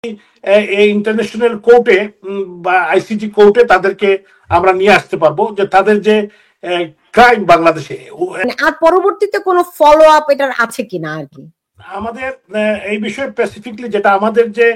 এই ইন্টারন্যাশনাল কোর্টে বা আইসিটি কোর্টে তাদেরকে আমরা নিয়ে আসতে পারবো, যে তাদের যে ক্রাইম বাংলাদেশে। আর পরবর্তীতে কোনো ফলো আপ এটার আছে কিনা আর কি আমাদের এই বিষয়ে স্পেসিফিকলি যেটা আমাদের যে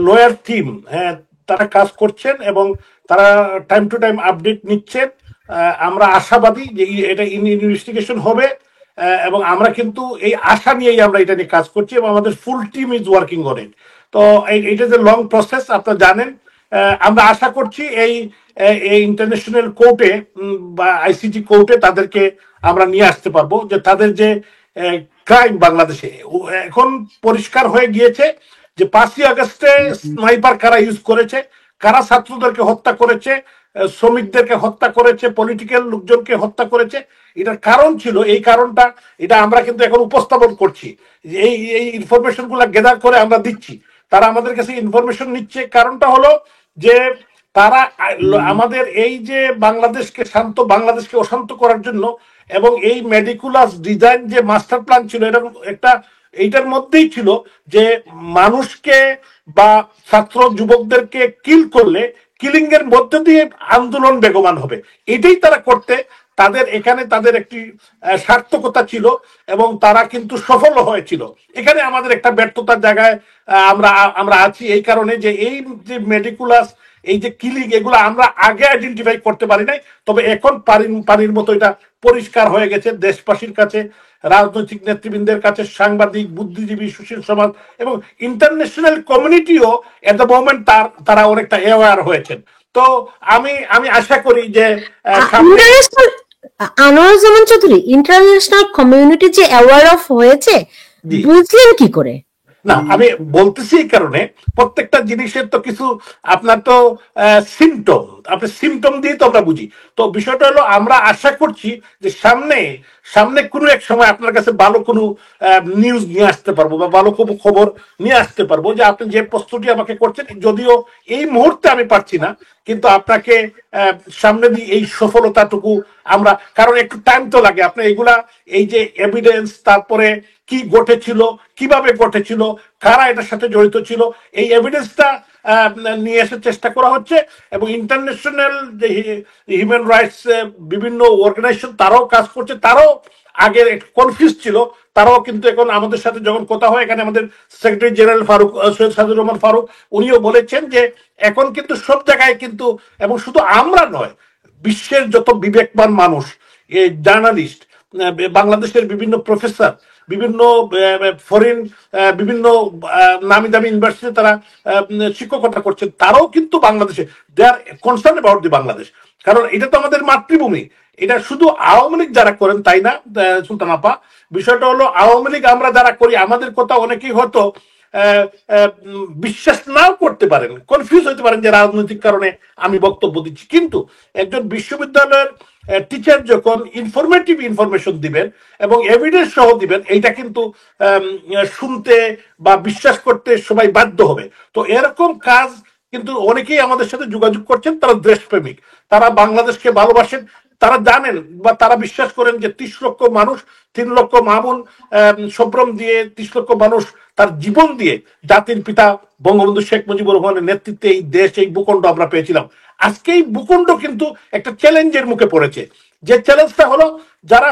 লয়ার টিম, হ্যাঁ, তারা কাজ করছেন এবং তারা টাইম টু টাইম আপডেট নিচ্ছেন। আমরা আশাবাদী যে এটা ইনভেস্টিগেশন হবে, এবং আমরা কিন্তু এই আশা নিয়েই আমরা এটা নিয়ে কাজ করছি এবং আমাদের full team is working on it. তো এটা যে লং প্রসেস আপনারা জানেন। আমরা আশা করছি এই ইন্টারন্যাশনাল কোর্টে বা আইসিটি কোর্টে তাদেরকে আমরা নিয়ে আসতে পারবো, যে তাদের যে ক্রাইম বাংলাদেশে এখন পরিষ্কার হয়ে গিয়েছে যে 5ই আগস্টে স্নাইপার কারা ইউজ করেছে, কারা ছাত্রদেরকে হত্যা করেছে, শ্রমিকদেরকে হত্যা করেছে, পলিটিক্যাল লোকজনকে হত্যা করেছে। এটার কারণ ছিল, এই কারণটা এটা আমরা কিন্তু এখন উপস্থাপন করছি। এই এই ইনফরমেশন গুলা গেদার করে আমরা দিচ্ছি, তারা আমাদের কাছে ইনফরমেশন নিচ্ছে। কারণটা হলো যে তারা আমাদের এই যে বাংলাদেশকে শান্ত, বাংলাদেশকে অশান্ত করার জন্য, এবং এই মেডিকুলাস ডিজাইন যে মাস্টার প্ল্যান ছিল, এটা একটা এইটার মধ্যেই ছিল যে মানুষকে বা ছাত্র যুবকদেরকে কিল করলে কিলিং এর মধ্যে দিয়ে আন্দোলন বেগবান হবে। এটাই তারা করতে, তাদের এখানে তাদের একটি সার্থকতা ছিল এবং তারা কিন্তু সফল হয়েছিল। এখানে আমাদের একটা ব্যর্থতার জায়গায় আমরা আমরা আছি, এই কারণে যে এই যে মেডিকুলাস, এই যে কিলিং, এগুলো আমরা আগে আইডেন্টিফাই করতে পারি নাই। তবে এখন পানির মতো এটা পরিষ্কার হয়ে গেছে দেশবাসীর কাছে, রাজনৈতিক নেতৃবৃন্দের কাছে, সাংবাদিক, বুদ্ধিজীবী, সুশীল সমাজ এবং ইন্টারন্যাশনাল কমিউনিটিও এট দ্য মোমেন্ট তারা অনেকটা অ্যাওয়্যার হয়েছেন। তো আমি আশা করি যে আনোয়ারুজ্জামান চৌধুরী, ইন্টারন্যাশনাল কমিউনিটি যে অ্যাওয়্যার অফ হয়েছে বুঝলেন কি করে? না, আমি বলতেছি এই কারণে, প্রত্যেকটা জিনিসের তো কিছু আপনার তো সিমটম, আপনি সিমটম দিয়ে তো আমরা বুঝি। তো বিষয়টা হলো আমরা আশা করছি যে সামনে সামনে কোনো এক সময় আপনার কাছে ভালো কোনো নিউজ নিয়ে আসতে পারবো বা ভালো কোনো খবর নিয়ে আসতে পারবো, যে আপনি যে প্রশ্নটি আমাকে করছেন, যদিও এই মুহূর্তে আমি পারছি না, কিন্তু আপনাকে সামনে দিয়ে এই সফলতাটুকু আমরা, কারণ একটু টাইম তো লাগে আপনার এগুলা, এই যে এভিডেন্স, তারপরে কি ঘটেছিল, কিভাবে ঘটেছিল, কারা এটার সাথে জড়িত ছিল, এই এভিডেন্সটা নিয়ে আসার চেষ্টা করা হচ্ছে। এবং ইন্টারন্যাশনাল যে হিউম্যান রাইটস বিভিন্ন অর্গানাইজেশন, তারাও কাজ করছে, তারাও আগে কনফিউজ ছিল, তারাও কিন্তু এখন আমাদের সাথে যখন কথা হয়, এখানে আমাদের সেক্রেটারি জেনারেল ফারুক, সৈয়দ সাদুর রহমান ফারুক, উনিও বলেছেন যে এখন কিন্তু সব জায়গায় কিন্তু, এবং শুধু আমরা নয়, বিশ্বের যত বিবেকবান মানুষ, জার্নালিস্ট, বাংলাদেশের বিভিন্ন প্রফেসর, বিভিন্ন ফরেন বিভিন্ন নামি দামি ইউনিভার্সিটি তারা শিক্ষকতা করছেন, তারাও কিন্তু বাংলাদেশে they are concerned about the Bangladesh. কারণ এটা তো আমাদের মাতৃভূমি। এটা শুধু আওয়ামী লীগ যারা করেন তাই না সুলতান আপা, বিষয়টা হলো আওয়ামী লীগ আমরা যারা করি, আমাদের কথা অনেকেই হয়তো বিশ্বাস নাও করতে পারেন, কনফিউজ হতে পারেন যে রাজনৈতিক কারণে আমি বক্তব্য দিচ্ছি, কিন্তু একজন বিশ্ববিদ্যালয়ের টিচার যখন ইনফরমেটিভ ইনফরমেশন দিবেন এবং এভিডেন্স সহ দিবেন, এইটা কিন্তু শুনতে বা বিশ্বাস করতে সবাই বাধ্য হবে। তো এরকম কাজ কিন্তু অনেকেই আমাদের সাথে যোগাযোগ করছেন, তারা দেশপ্রেমিক, তারা বাংলাদেশকে ভালোবাসেন, তারা জানেন বা তারা বিশ্বাস করেন যে 30 লক্ষ মানুষ, 3 লক্ষ মামুন সম্ভ্রম দিয়ে, 30 লক্ষ মানুষ তার জীবন দিয়ে জাতির পিতা বঙ্গবন্ধু শেখ মুজিবুর রহমানের নেতৃত্বে এই দেশ, এই ভূখণ্ড আমরা পেয়েছিলাম। আজকে এই ভূখণ্ড কিন্তু একটা চ্যালেঞ্জের মুখে পড়েছে। যে চ্যালেঞ্জটা হলো, যারা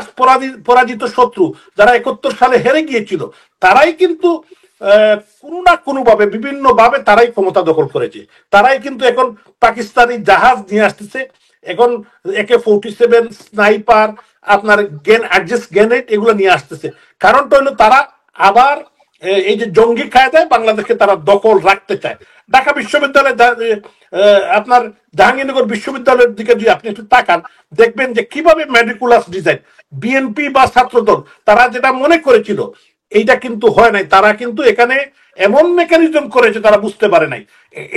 পরাজিত শত্রু, যারা 71 সালে হেরে গিয়েছিল, তারাই কিন্তু কোনো না কোনো ভাবে, বিভিন্ন ভাবে তারাই ক্ষমতা দখল করেছে। তারাই কিন্তু এখন পাকিস্তানি জাহাজ নিয়ে আসতেছে, এখন AK-47 স্নাইপার, আপনার গ্রেনেড এগুলো নিয়ে আসতেছে। কারণটা হলো তারা আবার এই যে জঙ্গি কায়দায় বাংলাদেশকে তারা দখল রাখতে চায়। ঢাকা বিশ্ববিদ্যালয়ে আপনার জাহাঙ্গীরনগর বিশ্ববিদ্যালয়ের দিকে যদি আপনি একটু তাকান, দেখবেন যে কিভাবে মেডিকুলাস ডিজাইন, বিএনপি বা ছাত্রদল তারা যেটা মনে করেছিল এইটা কিন্তু হয় নাই। তারা কিন্তু এখানে এমন মেকানিজম করেছে তারা বুঝতে পারে নাই।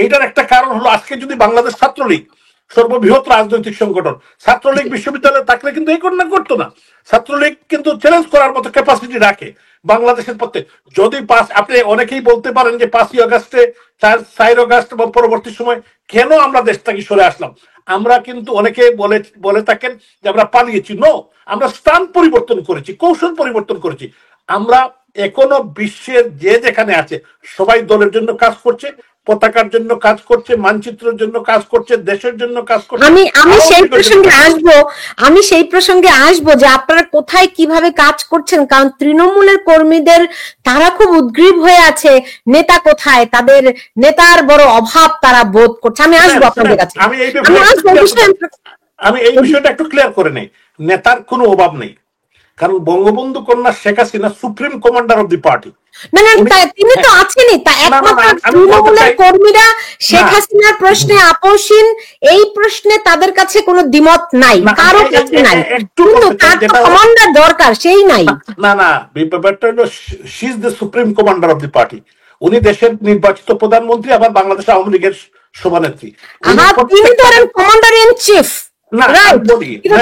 এইটার একটা কারণ হলো, আজকে যদি বাংলাদেশ ছাত্রলীগ, সর্ববৃহৎ রাজনৈতিক সংগঠন, ছাত্রলীগ বিশ্ববিদ্যালয়ে থাকলে কিন্তু এই ঘটনা ঘটতো না। ছাত্রলীগ কিন্তু চ্যালেঞ্জ করার মতো ক্যাপাসিটি রাখে বাংলাদেশের পথে। যদি আপনি অনেকেই বলতে পারেন যে 5ই আগস্টে, 4 আগস্ট এবং পরবর্তী সময় কেন আমরা দেশ থেকে সরে আসলাম, আমরা কিন্তু অনেকে বলে থাকেন যে আমরা পালিয়েছি। নো, আমরা স্থান পরিবর্তন করেছি, কৌশল পরিবর্তন করেছি। আমরা এখনো বিশ্বের যে যেখানে আছে সবাই দলের জন্য কাজ করছে, পতাকার জন্য কাজ করছে, মানচিত্রের জন্য কাজ করছে, দেশের জন্য কাজ করছে। আমি সেই প্রসঙ্গে আসবো যে আপনারা কোথায় কিভাবে কাজ করছেন, কারণ তৃণমূলের কর্মীদের তারা খুব উদ্গ্রীব হয়ে আছে, নেতা কোথায়, তাদের নেতার বড় অভাব তারা বোধ করছে। আমি আসবো আপনাদের কাছে। আমি এই বিষয়টা একটু ক্লিয়ার করে নেই। নেতার কোনো অভাব নেই, কারণ বঙ্গবন্ধু কন্যা Sheikh Hasina supreme commander of the party. না তিনি তো আছেনই, তা একমাত্র তৃণমূলের কর্মীরা শেখ হাসিনার প্রশ্নে আপোষহীন, এই প্রশ্নে তাদের কাছে কোনো দ্বিমত নাই, কারো কাছে নাই, কিন্তু তার তো কমান্ডার দরকার, সেই নাই। না ব্যাপারটা হলো she is the supreme commander of the party. উনি দেশের নির্বাচিত প্রধানমন্ত্রী, আবার বাংলাদেশ আওয়ামী লীগের সভানেত্রী। তিনি তো কমান্ডার ইন চিফ,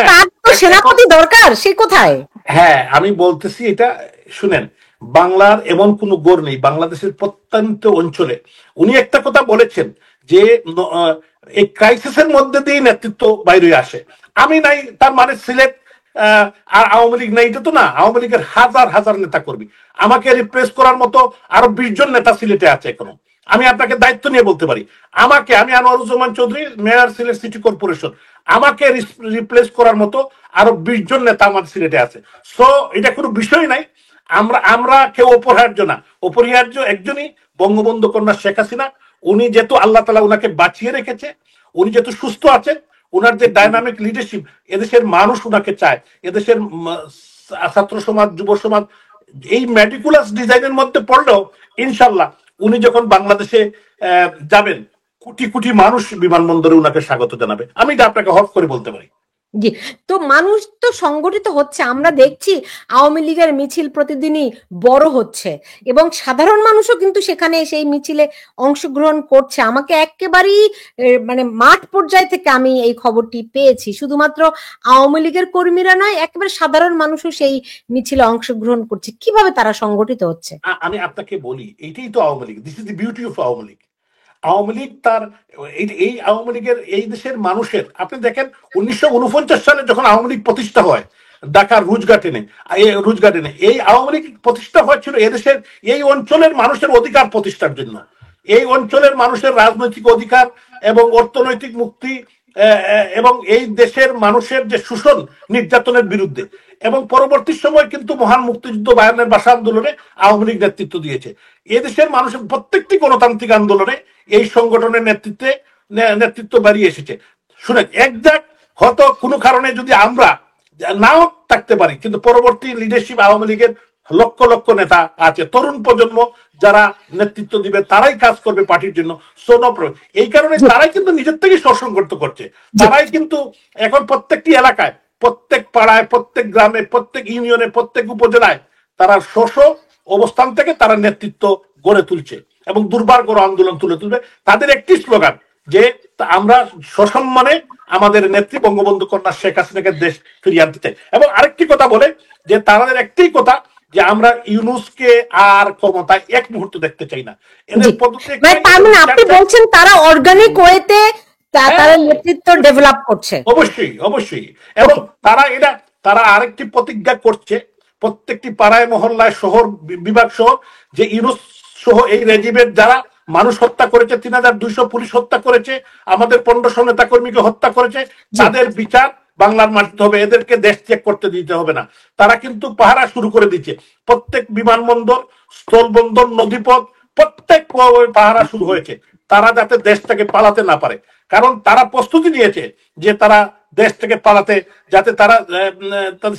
তার তো সেনাপতি দরকার, সে কোথায়? হ্যাঁ, আমি বলতেছি এটা শুনেন, বাংলার এমন কোন গড় নেই। বাংলাদেশের প্রত্যন্ত অঞ্চলে উনি একটা কথা বলেছেন যে এই ক্রাইসিসের মধ্যে দিয়ে নেতৃত্ব বাইরে আসে। আমি নাই তার মানে সিলেট আর আওয়ামী লীগ নাই, এটা তো না। আওয়ামী লীগের হাজার হাজার নেতা কর্মী, আমাকে রিপ্লেস করার মতো আরো 20 জন নেতা সিলেটে আছে এখনো। আমি আপনাকে দায়িত্ব নিয়ে বলতে পারি, আমি Anwaruzzaman Chowdhury, mayor Sylhet city corporation, আমাকে রিপ্লেস করার মতো আরো 20 জন নেতা আমার সিলেটে আছে। সো এটা কোনো বিষয় নাই। আমরা কেউ অপরিহার্য না, অপরিহার্য একজনই, বঙ্গবন্ধু কন্যা শেখ হাসিনা। উনি যেহেতু আল্লাহ তাআলা উনাকে বাঁচিয়ে রেখেছে, উনি যেহেতু সুস্থ আছেন, উনার যে ডাইনামিক লিডারশিপ, এদেশের মানুষ উনাকে চায়, এদেশের ছাত্র সমাজ, যুব সমাজ এই মেটিকুলাস ডিজাইনের মধ্যে পড়লেও ইনশাল্লাহ উনি যখন বাংলাদেশে যাবেন, কোটি কোটি মানুষ বিমানবন্দরে উনাকে স্বাগত জানাবে। আমি এটা আপনাকে হক করে বলতে পারি। জি, তো মানুষ তো সংগঠিত হচ্ছে, আমরা দেখছি আওয়ামী লীগের মিছিল প্রতিদিনই বড় হচ্ছে এবং সাধারণ মানুষও কিন্তু সেখানে সেই মিছিলে অংশগ্রহণ করছে। আমাকে একেবারেই মানে মাঠ পর্যায় থেকে আমি এই খবরটি পেয়েছি। শুধুমাত্র আওয়ামী লীগের কর্মীরা নয়, একেবারে সাধারণ মানুষও সেই মিছিলে অংশগ্রহণ করছে। কিভাবে তারা সংগঠিত হচ্ছে? আমি আপনাকে বলি, এটাই তো Awami League. This is the beauty of Awami League. Awami League তার এই আওয়ামী লীগের এই দেশের মানুষের, আপনি দেখেন 1949 সালে যখন আওয়ামী লীগ প্রতিষ্ঠা হয় ঢাকার রুজগার্ডেনে, এই আওয়ামী লীগ প্রতিষ্ঠা হয়েছিল এদেশের এই অঞ্চলের মানুষের অধিকার প্রতিষ্ঠার জন্য, এই অঞ্চলের মানুষের রাজনৈতিক অধিকার এবং অর্থনৈতিক মুক্তি এবং এই দেশের মানুষের যে শোষণ নির্যাতনের বিরুদ্ধে। এবং পরবর্তী সময় কিন্তু মহান মুক্তিযুদ্ধ বায়ান্নের ভাষা আন্দোলনে আওয়ামী লীগ নেতৃত্ব দিয়েছে। এদেশের মানুষের প্রত্যেকটি গণতান্ত্রিক আন্দোলনে এই সংগঠনের নেতৃত্ব বাড়িয়ে এসেছে। শুনেন, একজাক্ট হয়তো কোনো কারণে যদি আমরা নাও থাকতে পারি, কিন্তু পরবর্তী লিডারশিপ আওয়ামী লীগের লক্ষ লক্ষ নেতা আছে, তরুণ প্রজন্ম যারা নেতৃত্ব দিবে তারাই কাজ করবে পার্টির জন্য। এই কারণে তারাই কিন্তু নিজের থেকে সংগঠিত করছে। তারাই কিন্তু এখন প্রত্যেকটি এলাকায়, প্রত্যেক পাড়ায়, প্রত্যেক গ্রামে, প্রত্যেক ইউনিয়নে, প্রত্যেক উপজেলায় তারা অবস্থান থেকে তারা নেতৃত্ব গড়ে তুলছে এবং দুর্বার আন্দোলন তুলে তুলবে। তাদের একটি স্লোগান যে আমরা সসম্মানে আমাদের নেত্রী বঙ্গবন্ধু কন্যা শেখ হাসিনাকে দেশ ফিরিয়ে আনতে চাই। এবং আরেকটি কথা বলে যে তাদের একটি কথা যে আমরা ইউনূসকে আর ক্ষমতায় এক মুহূর্ত দেখতে চাই না। এদের পদ্ধতি আপনি বলছেন তারা অর্গানিক ওয়েতে তারা নেতৃত্ব ডেভেলপ করছে। অবশ্যই এবং তারা আরেকটি প্রতিজ্ঞা করছে প্রত্যেকটি পাড়ায়, মহল্লায়, শহর, বিভাগ শহর, যে ইউনূস সহ এই রেজিমের যারা মানুষ হত্যা করেছে, 3200 পুলিশ হত্যা করেছে, আমাদের 1500 নেতা কর্মীকে হত্যা করেছে, তাদের বিচার বাংলার মাটিতে হবে। এদেরকে দেশ ত্যাগ করতে দিতে হবে না। তারা কিন্তু পাহারা শুরু করে দিচ্ছে। প্রত্যেক বিমানবন্দর, স্থলবন্দর, নদীপথ, প্রত্যেক পাহারা শুরু হয়েছে, তারা যাতে দেশ থেকে পালাতে না পারে। কারণ তারা প্রস্তুতি নিয়েছে যে তারা দেশ থেকে পালাতে, যাতে তারা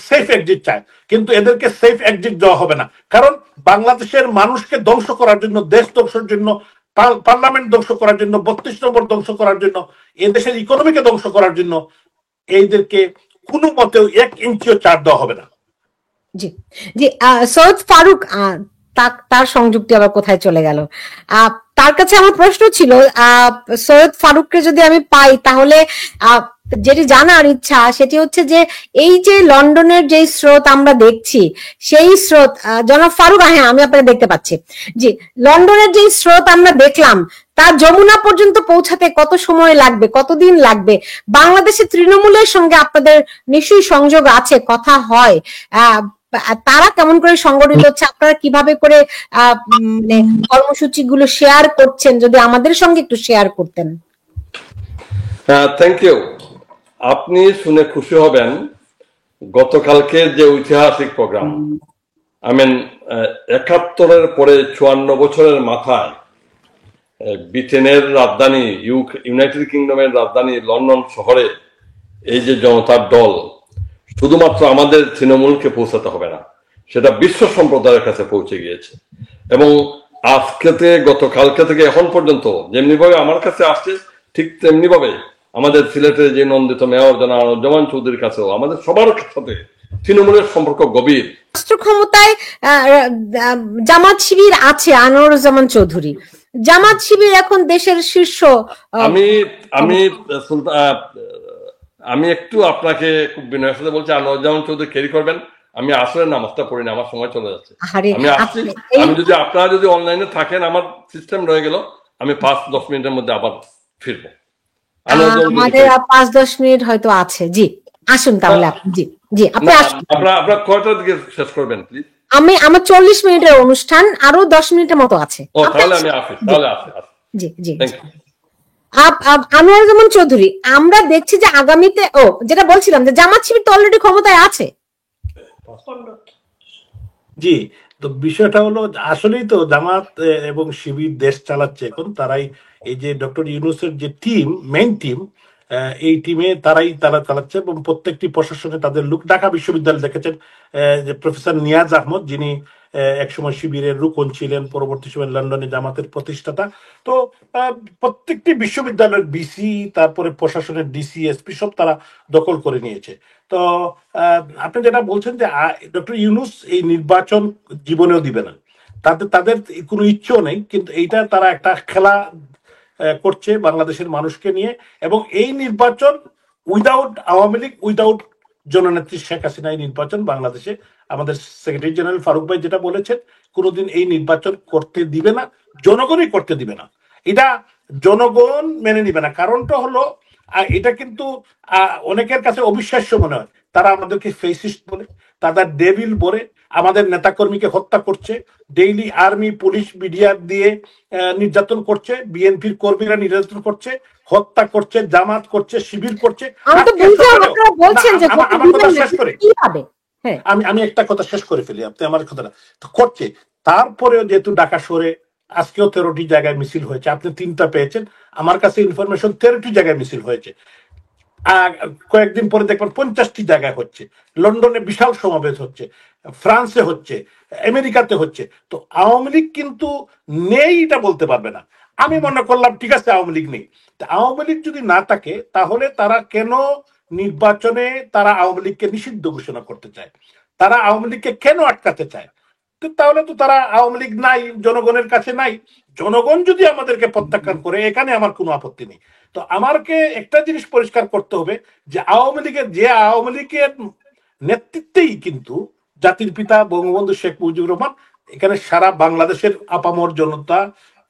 সেফ এক্সিট চায়, কিন্তু এদেরকে সেফ এক্সিট দেওয়া হবে না। কারণ বাংলাদেশের মানুষকে ধ্বংস করার জন্য, দেশ ধ্বংসের জন্য, পার্লামেন্ট ধ্বংস করার জন্য, 32 নম্বর ধ্বংস করার জন্য, এদেশের ইকোনমিকে ধ্বংস করার জন্য এইদেরকে কোনো মতেও 1 ইঞ্চিও ছাড় দেওয়া হবে না। জি জি, সৈয়দ ফারুক, তার সংযুক্তি আবার কোথায় চলে গেল? তার কাছে আমার প্রশ্ন ছিল, সৈয়দ ফারুককে যদি আমি পাই তাহলে যেটি জানার ইচ্ছা সেটি হচ্ছে যে এই যে লন্ডনের যে স্রোত আমরা দেখছি, সেই স্রোত, জনাব ফারুক, হ্যাঁ আমি আপনাকে দেখতে পাচ্ছি। জি, লন্ডনের যে স্রোত আমরা দেখলাম তা যমুনা পর্যন্ত পৌঁছাতে কত সময় লাগবে, কতদিন লাগবে? বাংলাদেশের তৃণমূলের সঙ্গে আপনাদের নিশ্চয়ই সংযোগ আছে, কথা হয়, তারা কেমন করে সংগঠিত হচ্ছে, আপনারা কিভাবে করে মানে কর্মসূচিগুলো শেয়ার করছেন, যদি আমাদের সঙ্গে একটু শেয়ার করতেন। Thank you. আপনি শুনে খুশি হবেন, গতকালকে যে ঐতিহাসিক প্রোগ্রাম, আই মিন ৭১-এর পরে ৫৪ বছরের মাথায় ব্রিটেনের রাজধানী, ইউনাইটেড কিংডমের রাজধানী লন্ডন শহরে এই যে জনতার দল, শুধুমাত্র আমাদের তৃণমূলকে পৌঁছাতে হবে না, সেটা বিশ্ব সম্প্রদায়ের কাছে পৌঁছে গিয়েছে। এবং আজকে গতকালকে থেকে এখন পর্যন্ত যেমনি ভাবে আমার কাছে আসছে, ঠিক তেমনি ভাবে আমাদের সিলেটের যে নন্দিত মেয়র জনাব চৌধুরীর কাছেও, আমাদের সবার সাথে তৃণমূলের সম্পর্ক গভীর। রাষ্ট্র ক্ষমতায় জামাত শিবির আছে, আনোয়ারুজ্জামান চৌধুরী, জামাত শিবির এখন দেশের শীর্ষ। আমি আমি আমি একটু আপনাকে খুব বিনয়ের সাথে বলছি, আনোয়ারুজ্জামান চৌধুরী ক্যারি করবেন, আমি আসলে নামাজটা পড়িনি, আমার সময় চলে যাচ্ছে, আমি আসছি। আমি যদি আপনারা যদি অনলাইনে থাকেন, আমার সিস্টেম রয়ে গেল, আমি ৫-১০ মিনিটের মধ্যে আবার ফিরবো। আমাদের ৫-১০ মিনিট হয়তো আছে। জি আসুন তাহলে আপনি। জি জি আপনি আসুন। আপনার কয়টার দিকে শেষ করবেন প্লিজ? আমার ৪০ মিনিটের অনুষ্ঠান, আরো ১০ মিনিটের মতো আছে। তাহলে আমি আসি, তাহলে আসি। জি জি। আনোয়ারুজ্জামান চৌধুরী, আমরা দেখছি যে আগামীতে, যেটা বলছিলাম যে জামাত শিবির তো অলরেডি ক্ষমতায় আছে। জি, তো বিষয়টা হলো আসলেই তো জামাত এবং শিবির দেশ চালাচ্ছে এখন, তারাই এই যে ডক্টর ইউনূসের যে টিম, মেইন টিম, এই টিমে তারা চালাচ্ছে এবং প্রত্যেকটি প্রশাসনে তাদের লোক। ঢাকা বিশ্ববিদ্যালয় দেখেছেন যে প্রফেসর নিয়াজ আহমদ, যিনি একসময় শিবিরের রুকন ছিলেন, পরবর্তী সময় লন্ডনে জামাতের প্রতিষ্ঠাতা। তো প্রত্যেকটি বিশ্ববিদ্যালয়ের বিসি, তারপরে প্রশাসনের ডিসি, এসপি সব তারা দখল করে নিয়েছে। তো আপনি যেটা বলছেন যে ডক্টর ইউনূস এই নির্বাচন জীবনেও দিবে না, তাদের কোনো ইচ্ছেও নেই, কিন্তু এইটা তারা একটা খেলা করছে বাংলাদেশের মানুষকে নিয়ে। এবং এই নির্বাচন উইদাউট আওয়ামী লীগ, উইদাউট জননেত্রী শেখ হাসিনা, এই নির্বাচন বাংলাদেশে আমাদের সেক্রেটারি জেনারেল ফারুক ভাই যেটা বলেছেন, কোনোদিন এই নির্বাচন করতে দিবে না, জনগণই করতে দিবে না, এটা জনগণ মেনে নিবে না। কারণটা হলো এটা কিন্তু অনেকের কাছে অবিশ্বাস্য মনে হয়, তারা আমাদেরকে ফেসিস্ট বলে, তাদের ডেভিল বলে, আমাদের নেতাকর্মীকে হত্যা করছে, ডেইলি আর্মি, পুলিশ, মিডিয়া দিয়ে নির্যাতন করছে, বিএনপির কর্মীরা নির্যাতন করছে, হত্যা করছে, জামাত করছে, শিবির করছে। আমার কথা শেষ করে আমি একটা কথা শেষ করে ফেলি, আপনি আমার কথাটা করছে। তারপরেও যেহেতু ঢাকা শহরে আজকেও 13টি জায়গায় মিছিল হয়েছে, আপনি 3টা পেয়েছেন, আমার কাছে ইনফরমেশন 13টি জায়গায় মিছিল হয়েছে। কয়েকদিন পরে দেখবেন 50টি জায়গায় হচ্ছে, লন্ডনে বিশাল সমাবেশ হচ্ছে, ফ্রান্সে হচ্ছে, আমেরিকাতে হচ্ছে। তো আওয়ামী লীগ কিন্তু নেই এটা বলতে পারবে না। আমি মনে করলাম ঠিক আছে আওয়ামী লীগ নেই, আওয়ামী লীগ যদি না থাকে তাহলে তারা কেন নির্বাচনে তারা আওয়ামী লীগকে নিষিদ্ধ ঘোষণা করতে চায়, তারা আওয়ামী লীগকে কেন আটকাতে চায়? তাহলে তো তারা আওয়ামী লীগ নাই, জনগণের কাছে নাই। জনগণ যদি আমাদেরকে প্রত্যাখ্যান করে, এখানে আমার কোনো আপত্তি নেই। তো আমাকে একটা জিনিস পরিষ্কার করতে হবে যে আওয়ামী লীগের নেতৃত্বেই কিন্তু জাতির পিতা বঙ্গবন্ধু শেখ মুজিবুর রহমান এখানে সারা বাংলাদেশের আপামর জনতা,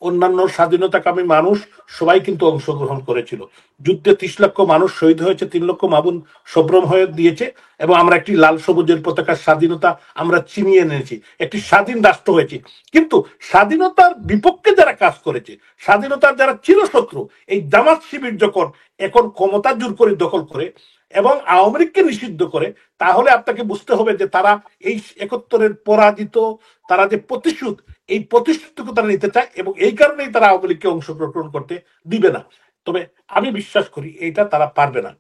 অন্যান্য স্বাধীনতাকামী মানুষ সবাই কিন্তু অংশগ্রহণ করেছিল। যুদ্ধে 30 লক্ষ মানুষ শহীদ হয়েছে, 3 লক্ষ মামুন সব্রম হয়ে দিয়েছে, এবং আমরা একটি লাল সবুজের পতাকার স্বাধীনতা আমরা ছিনিয়ে এনেছি, একটি স্বাধীন রাষ্ট্র হয়েছে। কিন্তু স্বাধীনতার বিপক্ষে যারা কাজ করেছে, স্বাধীনতার যারা চিরশত্রু, এই জামাত শিবির যখন এখন ক্ষমতা জোর করে দখল করে এবং আওয়ামী লীগকে নিষিদ্ধ করে, তাহলে আপনাকে বুঝতে হবে যে তারা এই 71-এর পরাজিত, তারা যে প্রতিশোধ, এই প্রতিশোধটুকু তারা নিতে চায়, এবং এই কারণেই তারা আওয়ামী লীগকে অংশগ্রহণ করতে দিবে না। তবে আমি বিশ্বাস করি এইটা তারা পারবে না।